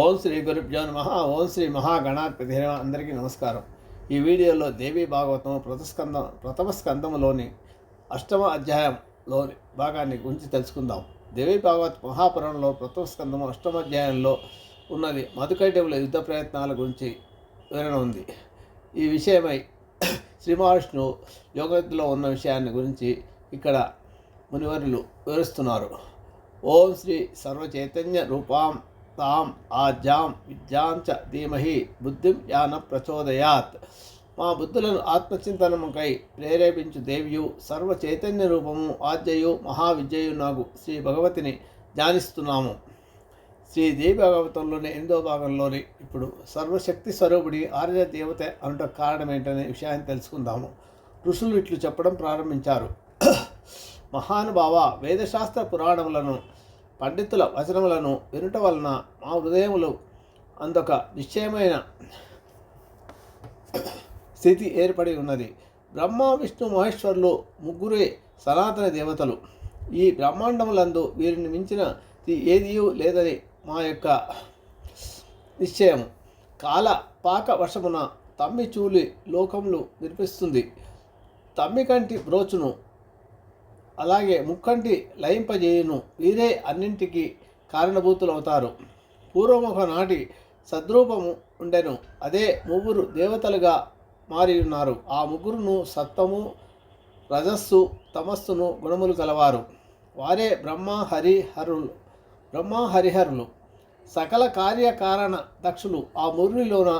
ఓం శ్రీ గురుభ్యో నమః. ఓం శ్రీ మహాగణాధిపతి నమః. అందరికీ నమస్కారం. ఈ వీడియోలో దేవీ భాగవతం ప్రథమ స్కందములోని అష్టమ అధ్యాయంలోని భాగాన్ని గురించి తెలుసుకుందాం. దేవీ భాగవత్ మహాపురాణంలో ప్రథమ స్కందము అష్టమ అధ్యాయంలో ఉన్నది మధుకైటవుల యుద్ధ ప్రయత్నాల గురించి వివరణ ఉంది. ఈ విషయమై శ్రీ మహావిష్ణువు యోగనిద్రలో ఉన్న విషయాన్ని గురించి ఇక్కడ మునివరులు వివరిస్తున్నారు. ఓం శ్రీ సర్వచైతన్య రూపాం తాం ఆజ్యాం విద్యాంచ ధీమహి బుద్ధిం యాన ప్రచోదయాత్. మా బుద్ధులను ఆత్మచింతనముకై ప్రేరేపించు దేవియు సర్వ చైతన్య రూపము ఆద్యయు మహావిద్యయు నాకు శ్రీ భగవతిని ధ్యానిస్తున్నాము. శ్రీ దేవి భాగవతంలోని 8వ భాగంలోని ఇప్పుడు సర్వశక్తి స్వరూపుడి ఆర్య దేవత అనుట కారణం ఏంటనే విషయాన్ని తెలుసుకుందాము. ఋషులు ఇట్లు చెప్పడం ప్రారంభించారు. మహానుభావ, వేదశాస్త్ర పురాణములను పండితుల వచనములను వినుట వలన మా హృదయములు అందొక నిశ్చయమైన స్థితి ఏర్పడి ఉన్నది. బ్రహ్మ విష్ణు మహేశ్వరులు ముగ్గురే సనాతన దేవతలు. ఈ బ్రహ్మాండములందు వీరిని మించిన ఏదియూ లేదని మా యొక్క నిశ్చయము. కాల పాక వర్షమున తమ్మి చూలి లోకములు నిర్మిస్తుంది. తమ్మి కంటి బ్రోచును అలాగే ముక్కంటి లయింపజేయును. వీరే అన్నింటికి కారణభూతులవుతారు. పూర్వముఖ నాటి సద్రూపము ఉండెను. అదే ముగ్గురు దేవతలుగా మారి ఉన్నారు. ఆ ముగ్గురును సత్వము, రజస్సు, తమస్సును గుణములు గలవారు. వారే బ్రహ్మ హరిహరులు సకల కార్యకారణ దక్షులు. ఆ ముగ్గురిలోన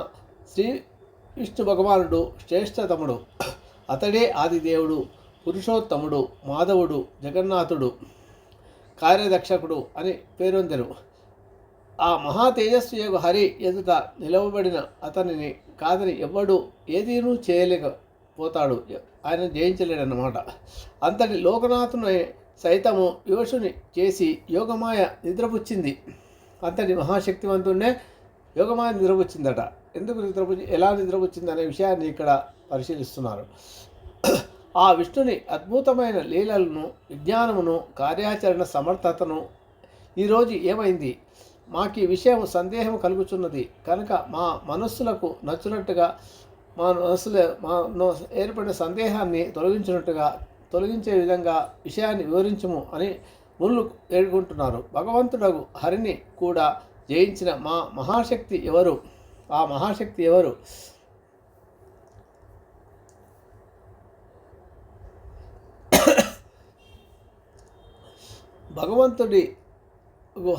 శ్రీ విష్ణు భగవానుడు శ్రేష్టతముడు. అతడే ఆదిదేవుడు, పురుషోత్తముడు, మాధవుడు, జగన్నాథుడు, కార్యదక్షకుడు అని పేరొందెను. ఆ మహా తేజస్సు యొక్క హరి ఎదుట నిలవబడిన అతనిని కాదని ఎవ్వడు ఏదీనూ చేయలేకపోతాడు. ఆయన జయించలేడన్నమాట. అంతటి లోకనాథుని సైతము యోషుని చేసి యోగమాయ నిద్రపుచ్చింది. అంతటి మహాశక్తివంతుడే యోగమాయ నిద్రపుచ్చిందట. ఎందుకు ఎలా నిద్రపుచ్చింది అనే విషయాన్ని ఇక్కడ పరిశీలిస్తున్నారు. ఆ విష్ణుని అద్భుతమైన లీలలను, విజ్ఞానమును, కార్యాచరణ సమర్థతను ఈరోజు ఏమైంది? మాకు ఈ విషయం సందేహం కలుగుతున్నది కనుక మా మనస్సులకు నచ్చినట్టుగా మా ఏర్పడిన సందేహాన్ని తొలగించే విధంగా విషయాన్ని వివరించము అని మునులు వేడుకుంటున్నారు. భగవంతుడగు హరిని కూడా జయించిన మా మహాశక్తి ఎవరు? ఆ మహాశక్తి ఎవరు? భగవంతుడి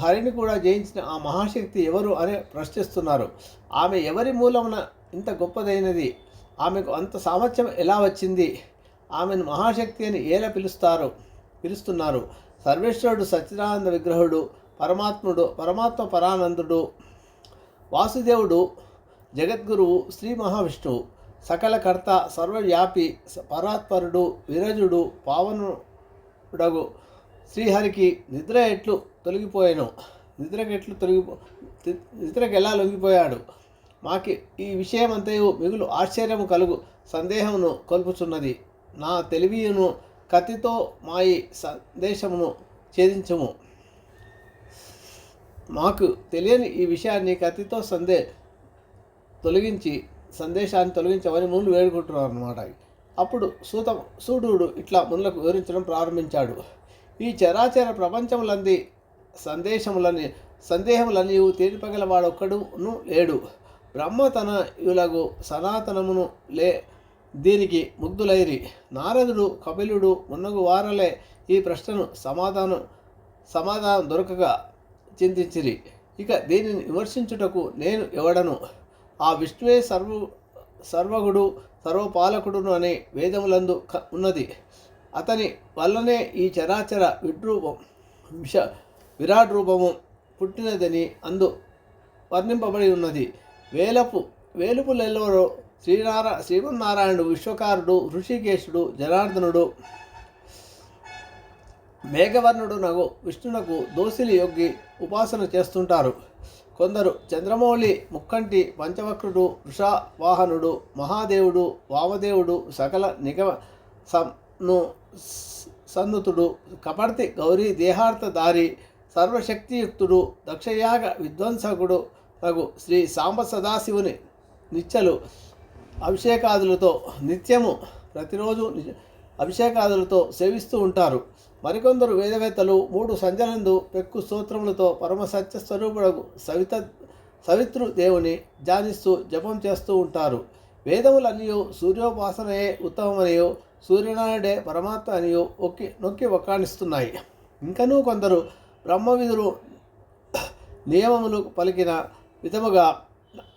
హరిని కూడా జయించిన ఆ మహాశక్తి ఎవరు అని ప్రశ్నిస్తున్నారు. ఆమె ఎవరి మూలమున ఇంత గొప్పదైనది? ఆమెకు అంత సామర్థ్యం ఎలా వచ్చింది? ఆమెను మహాశక్తి అని ఎలా పిలుస్తున్నారు? సర్వేశ్వరుడు, సచ్చిదానంద విగ్రహుడు, పరమాత్మ పరానందుడు, వాసుదేవుడు, జగద్గురువు శ్రీ మహావిష్ణువు, సకలకర్త, సర్వవ్యాపి, పరాత్పరుడు, విరజుడు, పావనుడగు శ్రీహరికి నిద్ర ఎట్లు తొలగిపోయాను? నిద్రకి ఎలా లొంగిపోయాడు? మాకి ఈ విషయమంతయు మిగులు ఆశ్చర్యము కలుగు సందేహమును కొల్పుచున్నది. నా తెలివియును కత్తితో మాయి సందేశమును ఛేదించము. మాకు తెలియని ఈ విషయాన్ని కత్తితో సందేశాన్ని తొలగించమని మునులు వేడుకుంటున్నారు అన్నమాట. అప్పుడు సూర్యుడు ఇట్లా మునులకు వివరించడం ప్రారంభించాడు. ఈ చరాచర ప్రపంచములంది సందేహములన్నీ తీర్పగలవాడొక్కడును లేడు. బ్రహ్మ తన యులగు సనాతనమును దీనికి ముగ్ధులైరి. నారదుడు, కపిలుడు మున్నగు వారలే ఈ ప్రశ్నను సమాధానం దొరకగా చింతించిరి. ఇక దీనిని విమర్శించుటకు నేను ఎవడను? ఆ విష్ణువే సర్వగుడు, సర్వపాలకుడును అనే వేదములందు ఉన్నది. అతని వల్లనే ఈ చరాచర విరాట్ రూపము పుట్టినదని అందు వర్ణింపబడి ఉన్నది. వేలుపులెల్లరో శ్రీమన్నారాయణుడు, విశ్వకారుడు, ఋషికేశుడు, జనార్దనుడు, మేఘవర్ణుడు నగు విష్ణునకు దోసిలి యొగ్గి ఉపాసన చేస్తుంటారు. కొందరు చంద్రమౌళి, ముక్కంటి, పంచవక్రుడు, వృషవాహనుడు, మహాదేవుడు, వామదేవుడు, సకల నిగమ సన్నుతుడు, కపర్తి, గౌరీ దేహార్థధారి, సర్వశక్తియుక్తుడు, దక్షయాగ విధ్వంసకుడు, తగు శ్రీ సాంబ సదాశివుని నిత్యలు అభిషేకాదులతో నిత్యము ప్రతిరోజు అభిషేకాదులతో సేవిస్తూ ఉంటారు. మరికొందరు వేదవేత్తలు 3 సంధ్యలందు పెక్కు స్తోత్రములతో పరమ సత్య స్వరూపుడకు సవితృ దేవుని ధ్యానిస్తూ జపం చేస్తూ ఉంటారు. వేదములన్నీ సూర్యోపాసనయే ఉత్తమమనియో సూర్యనారాయణుడే పరమాత్మ అనియో నొక్కి వక్కాణిస్తున్నాయి. ఇంకనూ కొందరు బ్రహ్మవిధులు నియమములు పలికిన విధముగా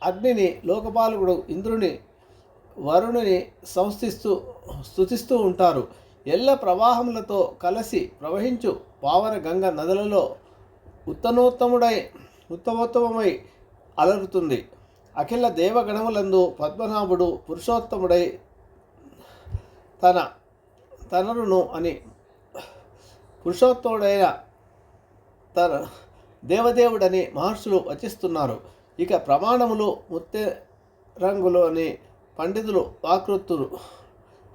అగ్నిని, లోకపాలకుడు ఇంద్రుని, వరుణుని స్తుతిస్తూ ఉంటారు. ఎల్ల ప్రవాహములతో కలసి ప్రవహించు పావన గంగ నదులలో ఉత్తమోత్తమమై అలరుతుంది. అఖిల దేవగణములందు పద్మనాభుడు పురుషోత్తముడై తనరును అని పురుషోత్తముడైన తన దేవదేవుడని మహర్షులు వచిస్తున్నారు. ఇక ప్రమాణములు ముత్తె రంగులు అని పండితులు వాకృతులు.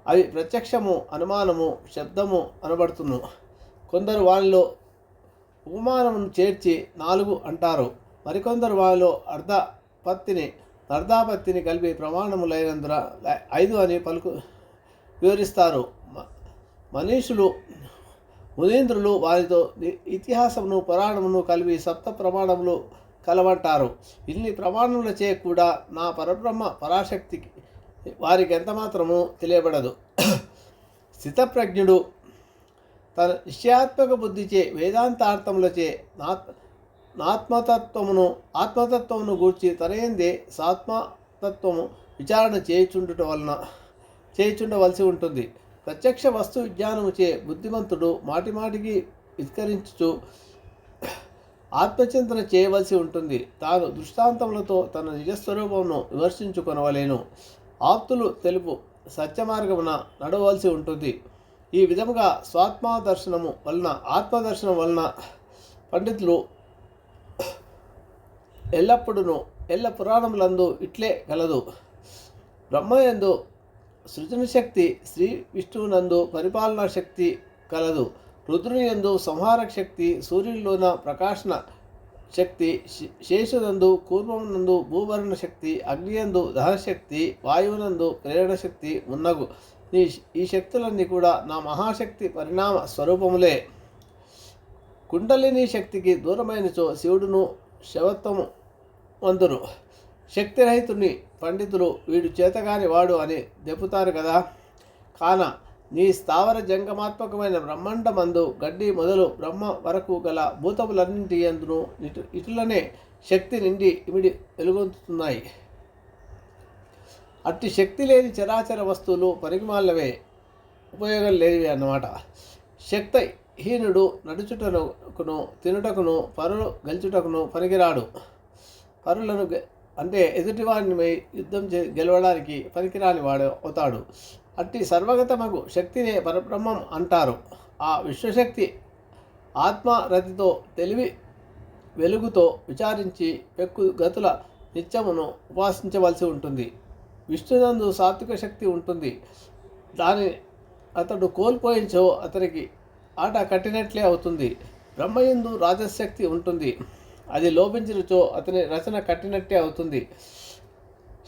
అవి ప్రత్యక్షము, అనుమానము, శబ్దము అనబడుతును. కొందరు వానిలో ఉపమానమును చేర్చి 4 అంటారు. మరికొందరు వానిలో అర్ధాపత్తిని కలిపి ప్రమాణములైనందున 5 అని వివరిస్తారు. మనీషులు, మునీంద్రులు వారితో ఇతిహాసమును, పురాణమును కలిపి 7 ప్రమాణములు కలవంటారు. ఇన్ని ప్రమాణములచే కూడా నా పరబ్రహ్మ పరాశక్తికి వారికి ఎంతమాత్రము తెలియబడదు. స్థితప్రజ్ఞుడు తన నిశ్చయాత్మక బుద్ధిచే వేదాంతార్థములచే ఆత్మతత్వమును గూర్చి తనయందే సాత్మతత్వము విచారణ చేయుచుండవలసి ఉంటుంది. ప్రత్యక్ష వస్తు విజ్ఞానముచే బుద్ధిమంతుడు మాటిమాటికి విస్కరించుచు ఆత్మచింతన చేయవలసి ఉంటుంది. తాను దృష్టాంతములతో తన నిజస్వరూపమును విమర్శించుకొనవలేను. ఆప్తులు తెలుపు సత్యమార్గమున నడవలసి ఉంటుంది. ఈ విధముగా ఆత్మదర్శనం వలన పండితులు ఎల్ల పురాణములందు ఇట్లే గలదు. బ్రహ్మయందు సృజన శక్తి, శ్రీ విష్ణువునందు పరిపాలనా శక్తి కలదు. రుద్రుని యందు సంహారక శక్తి, సూర్యునిలోన ప్రకాశన శక్తి, శేషునందు కూర్మమునందు భూభరణ శక్తి, అగ్నియందు దహనశక్తి, వాయువునందు ప్రేరణ శక్తి మున్నగు ఈ శక్తులన్నీ కూడా నా మహాశక్తి పరిణామ స్వరూపములే. కుండలిని శక్తికి దూరమైనచో శివుడును శవత్వము వందురు. శక్తిరహితుని పండితులు వీడు చేతగాని వాడు అని దెప్పుతారు కదా. కాన నీ స్థావర జంగమాత్మకమైన బ్రహ్మాండమందు గడ్డి మొదలు బ్రహ్మ వరకు గల భూతములన్నింటి యందును ఇటులనే శక్తి నిండి ఇమిడి వెలుగొందుతున్నాయి. అట్టి శక్తి లేని చరాచర వస్తువులు పనికిమాలవే, ఉపయోగం లేనివి అన్నమాట. శక్తిహీనుడు నడుచుటకును, తినుటకును, పరులు గెలుచుటకును పనికిరాడు. పరులను అంటే ఎదుటివాడిని యుద్ధం గెలవడానికి పనికిరాని వాడు అవుతాడు. అట్టి సర్వగతమగు శక్తినే పరబ్రహ్మం అంటారు. ఆ విశ్వశక్తి ఆత్మరతితో తెలివి వెలుగుతో విచారించి పెక్కు గతుల నిత్యమును ఉపాసించవలసి ఉంటుంది. విష్ణునందు సాత్విక శక్తి ఉంటుంది. దాని అతడు కోల్పోయించో అతనికి ఆట కట్టినట్లే అవుతుంది. బ్రహ్మయందు రాజశక్తి ఉంటుంది. అది లోపించినచో అతని రచన కట్టినట్టే అవుతుంది.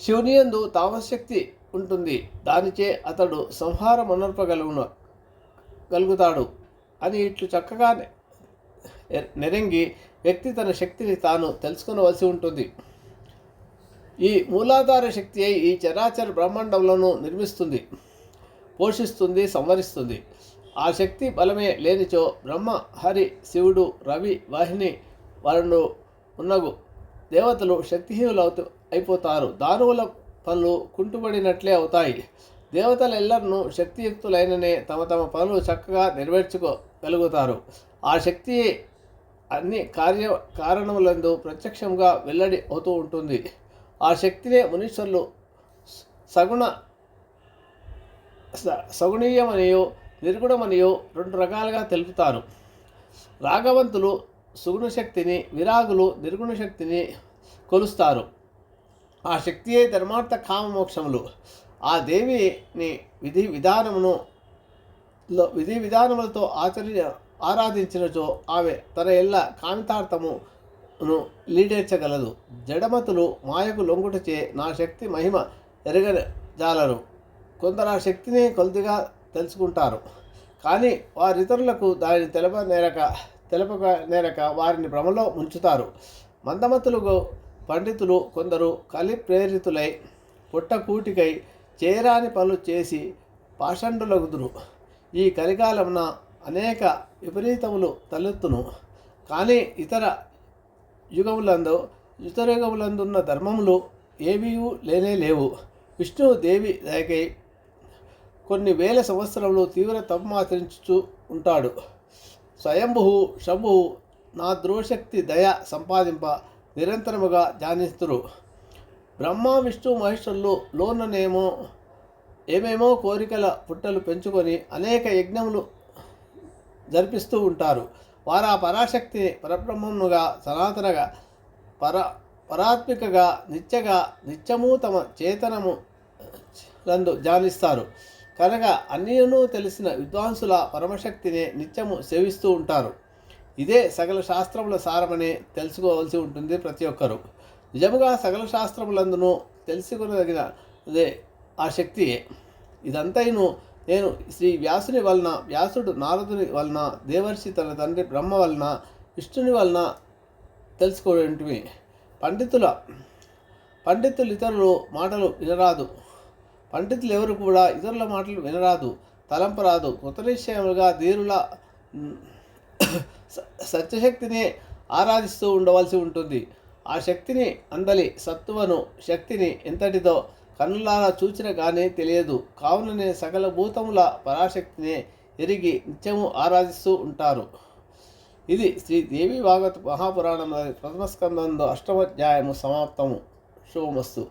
శివునియందు తామశక్తి ఉంటుంది. దానిచే అతడు సంహారమనర్పగలుగుతాడు అని ఇట్లు చక్కగా నెరంగి వ్యక్తి తన శక్తిని తాను తెలుసుకొనవలసి ఉంటుంది. ఈ మూలాధార శక్తి అయి ఈ చరాచర బ్రహ్మాండంలోనూ నిర్మిస్తుంది, పోషిస్తుంది, సంవరిస్తుంది. ఆ శక్తి బలమే లేనిచో బ్రహ్మ, హరి, శివుడు, రవి, వాహిని వరుణుడు ఉన్నగు దేవతలు శక్తిహీనులు అయిపోతారు. దానవుల పనులు కుంటుపడినట్లే అవుతాయి. దేవతలెల్లరూ శక్తియుక్తులైననే తమ తమ పనులు చక్కగా నెరవేర్చుకోగలుగుతారు. ఆ శక్తి అన్ని కారణములందు ప్రత్యక్షంగా వెల్లడి అవుతూ ఉంటుంది. ఆ శక్తినే మునీశ్వరులు సగుణీయమనియో నిర్గుణమనియో 2 రకాలుగా తెలుపుతారు. రాగవంతులు సుగుణ శక్తిని, విరాగులు నిర్గుణ శక్తిని కొలుస్తారు. ఆ శక్తియే ధర్మార్థ కామ మోక్షములు. ఆ దేవిని విధి విధానములతో ఆరాధించినచో ఆమె తన ఎల్ల కామితార్థము లీడేర్చగలదు. జడమతులు మాయకు లొంగుటచే నా శక్తి మహిమ ఎరగజాలరు. కొందరు ఆ శక్తిని కొద్దిగా తెలుసుకుంటారు, కానీ వారితరులకు దానిని తెలపనేరక వారిని భ్రమలో ముంచుతారు. మందమతులు పండితులు కొందరు కలి ప్రేరితులై పుట్టకూటికై చేయరాని పనులు చేసి పాషండులగుదురు. ఈ కలికాలమున అనేక విపరీతములు తలెత్తును. కానీ ఇతర యుగములందున్న ధర్మములు ఏవీ లేనే లేవు. విష్ణువు దేవి దయకై కొన్ని వేల సంవత్సరములు తీవ్ర తపమాచరించుచూ ఉంటాడు. స్వయంభువు శంభువు నా ద్రోశక్తి దయ సంపాదింప నిరంతరముగా ధ్యానిస్తురు. బ్రహ్మ విష్ణు మహేశ్వరులు ఏమేమో కోరికల పుట్టలు పెంచుకొని అనేక యజ్ఞములు జరిపిస్తూ ఉంటారు. వారు ఆ పరాశక్తిని పరబ్రహ్మముగా సనాతనగా పరాత్మికగా నిత్యము తమ చేతనము నందు ధ్యానిస్తారు. కనుక అన్నియూ తెలిసిన విద్వాంసుల పరమశక్తిని నిత్యము సేవిస్తూ ఉంటారు. ఇదే సకల శాస్త్రముల సారమని తెలుసుకోవాల్సి ఉంటుంది ప్రతి ఒక్కరూ. నిజముగా సకల శాస్త్రములందును తెలుసుకునదగినదే ఆ శక్తియే. ఇదంతైను నేను శ్రీ వ్యాసుని వలన, వ్యాసుడు నారదుని వలన, దేవర్షి తన తండ్రి బ్రహ్మ వలన, విష్ణుని వలన తెలుసుకోవటమే. పండితులు ఇతరులు మాటలు వినరాదు. పండితులు ఎవరు కూడా ఇతరుల మాటలు వినరాదు, తలంపరాదు. కృత నిశ్చయములుగా ధీరుల సత్యశక్తిని ఆరాధిస్తూ ఉండవలసి ఉంటుంది. ఆ శక్తిని అందలి సత్తువను శక్తిని ఎంతటిదో కన్నులారా చూచిన కానీ తెలియదు. కావుననే సకల భూతముల పరాశక్తిని ఎరిగి నిత్యము ఆరాధిస్తూ ఉంటారు. ఇది శ్రీ దేవి భాగవత మహాపురాణం ప్రథమ స్కందంలో 8వ అధ్యాయము సమాప్తము. శుభమస్తు.